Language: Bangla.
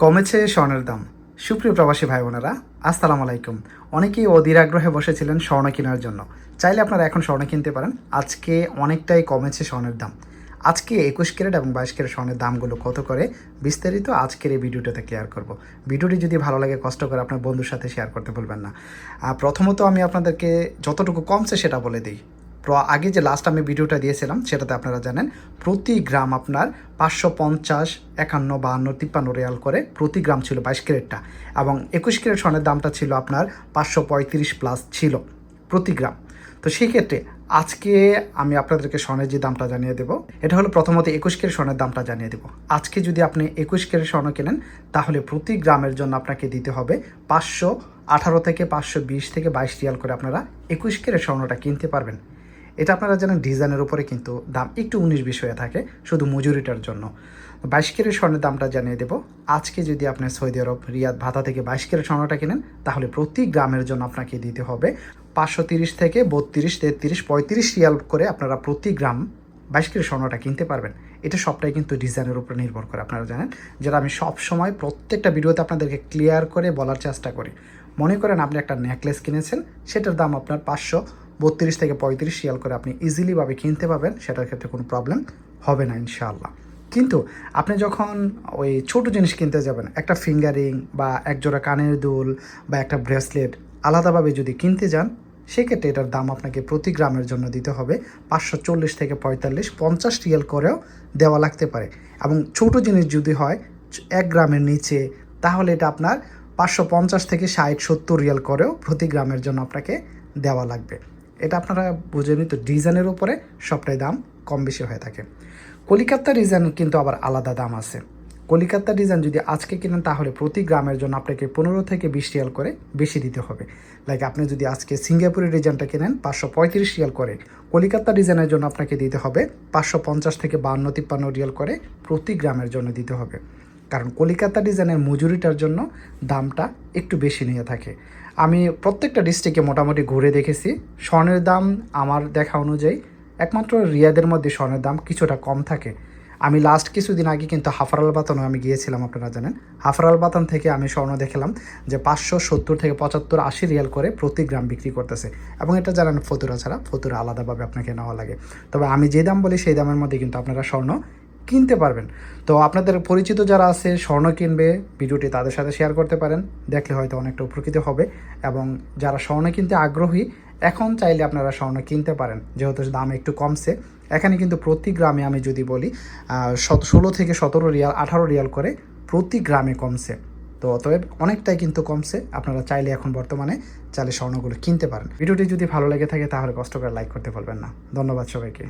কমেছে স্বর্ণের দাম। সুপ্রিয় প্রবাসী ভাই বোনেরা, আসসালামু আলাইকুম। অনেকেই অধীর আগ্রহে বসেছিলেন স্বর্ণ কেনার জন্য। চাইলে আপনারা এখন স্বর্ণ কিনতে পারেন। আজকে অনেকটাই কমেছে স্বর্ণের দাম। আজকে 21 ক্যারেট এবং 22 ক্যারেট স্বর্ণের দামগুলো কত করে বিস্তারিত আজকের এই ভিডিওটাতে ক্লিয়ার করব। ভিডিওটি যদি ভালো লাগে কষ্ট করে আপনার বন্ধুর সাথে শেয়ার করতে ভুলবেন না। প্রথমত আমি আপনাদেরকে যতটুকু কমছে সেটা বলে দিই। আগে যে লাস্ট আমি ভিডিওটা দিয়েছিলাম সেটাতে আপনারা জানেন প্রতি গ্রাম আপনার 550, 51, 52, 53 রিয়াল করে প্রতি গ্রাম ছিল 22 ক্যারেটটা, এবং 21 ক্যারেট স্বর্ণের দামটা ছিল আপনার 535 প্লাস ছিল প্রতি গ্রাম। তো সেই ক্ষেত্রে আজকে আমি আপনাদেরকে স্বর্ণের যে দামটা জানিয়ে দেবো, এটা হলো প্রথমত 21 ক্যারেট স্বর্ণের দামটা জানিয়ে দেবো। আজকে যদি আপনি 21 ক্যারেট স্বর্ণ কেনেন তাহলে প্রতি গ্রামের জন্য আপনাকে দিতে হবে 518 থেকে 520 থেকে 22 রিয়াল করে আপনারা 21 ক্যারেট স্বর্ণটা কিনতে পারবেন। এটা আপনারা জানেন ডিজাইনের উপরে কিন্তু দাম একটু 19-20 হয়ে থাকে শুধু মজুরিটার জন্য। 22 ক্যারেট স্বর্ণের দামটা জানিয়ে দেবো। আজকে যদি আপনি সৌদি আরব রিয়াদ ভাতা থেকে 22 ক্যারেট স্বর্ণটা কিনেন তাহলে প্রতি গ্রামের জন্য আপনাকে দিতে হবে 530 থেকে 32, 33, 35 রিয়াল করে আপনারা প্রতি গ্রাম 22 ক্যারেট স্বর্ণটা কিনতে পারবেন। এটা সবটাই কিন্তু ডিজাইনের উপরে নির্ভর করে, আপনারা জানেন, যেটা আমি সব সময় প্রত্যেকটা ভিডিওতে আপনাদেরকে ক্লিয়ার করে বলার চেষ্টা করি। মনে করেন আপনি একটা নেকলেস কিনেছেন, সেটার দাম আপনার 532 থেকে 35 রিয়াল করে আপনি ইজিলিভাবে কিনতে পারবেন, সেটার ক্ষেত্রে কোনো প্রবলেম হবে না ইনশাআল্লাহ। কিন্তু আপনি যখন ওই ছোটো জিনিস কিনতে যাবেন, একটা ফিঙ্গারিং বা একজোড়া কানের দুল বা একটা ব্রেসলেট আলাদাভাবে যদি কিনতে যান, সেক্ষেত্রে এটার দাম আপনাকে প্রতি গ্রামের জন্য দিতে হবে 540 থেকে 45, 50 রিয়াল করেও দেওয়া লাগতে পারে। এবং ছোটো জিনিস যদি হয় 1 গ্রামের নিচে, তাহলে এটা আপনার 550 থেকে 60-70 রিয়াল করেও প্রতি গ্রামের জন্য আপনাকে দেওয়া লাগবে। এটা আপনারা বুঝে নিন। তো ডিজাইনের উপরে সবটাই দাম কম বেশি হয়ে থাকে। কলিকাতা ডিজাইন কিন্তু আবার আলাদা দাম আছে। কলিকাতা ডিজাইন যদি আজকে কিনেন তাহলে প্রতি গ্রামের জন্য আপনাকে 15 থেকে 20 রিয়াল করে বেশি দিতে হবে। লাইক আপনি যদি আজকে সিঙ্গাপুরের ডিজাইনটা কিনেন 535 রিয়াল করে, কলিকাতা ডিজাইনের জন্য আপনাকে দিতে হবে 550 থেকে 52-53 রিয়াল করে প্রতি গ্রামের জন্য দিতে হবে। কারণ কলিকাতা ডিজাইনের মজুরিটার জন্য দামটা একটু বেশি নিয়ে থাকে। আমি প্রত্যেকটা ডিস্ট্রিক্টে মোটামুটি ঘুরে দেখেছি, স্বর্ণের দাম আমার দেখা অনুযায়ী একমাত্র রিয়াদের মধ্যে স্বর্ণের দাম কিছুটা কম থাকে। আমি লাস্ট কিছুদিন আগে কিন্তু হাফারাল বাতানও আমি গিয়েছিলাম, আপনারা জানেন। হাফারাল বাতান থেকে আমি স্বর্ণ দেখলাম যে 570 থেকে 75-80 রিয়াল করে প্রতি গ্রাম বিক্রি করতেছে। এবং এটা জানেন ফতুরা ছাড়া, ফতুরা আলাদাভাবে আপনাকে নেওয়া লাগে। তবে আমি যে দাম বলি সেই দামের মধ্যে কিন্তু আপনারা স্বর্ণ কিনতে পারবেন। তো আপনাদের পরিচিত যারা আছে স্বর্ণ কিনবে, ভিডিওটি তাদের সাথে শেয়ার করতে পারেন, দেখলে হয়তো অনেকটা উপকৃত হবে। এবং যারা স্বর্ণ কিনতে আগ্রহী এখন চাইলে আপনারা স্বর্ণ কিনতে পারেন, যেহেতু দাম একটু কমছে। এখানে কিন্তু প্রতি গ্রামে আমি যদি বলি 16 থেকে 17 রিয়াল, 18 রিয়াল করে প্রতি গ্রামে কমছে। তো অতএব অনেকটাই কিন্তু কমছে। আপনারা চাইলে এখন বর্তমানে চাইলে স্বর্ণগুলো কিনতে পারেন। ভিডিওটি যদি ভালো লেগে থাকে তাহলে কষ্ট করে লাইক করতে ভুলবেন না। ধন্যবাদ সবাইকে।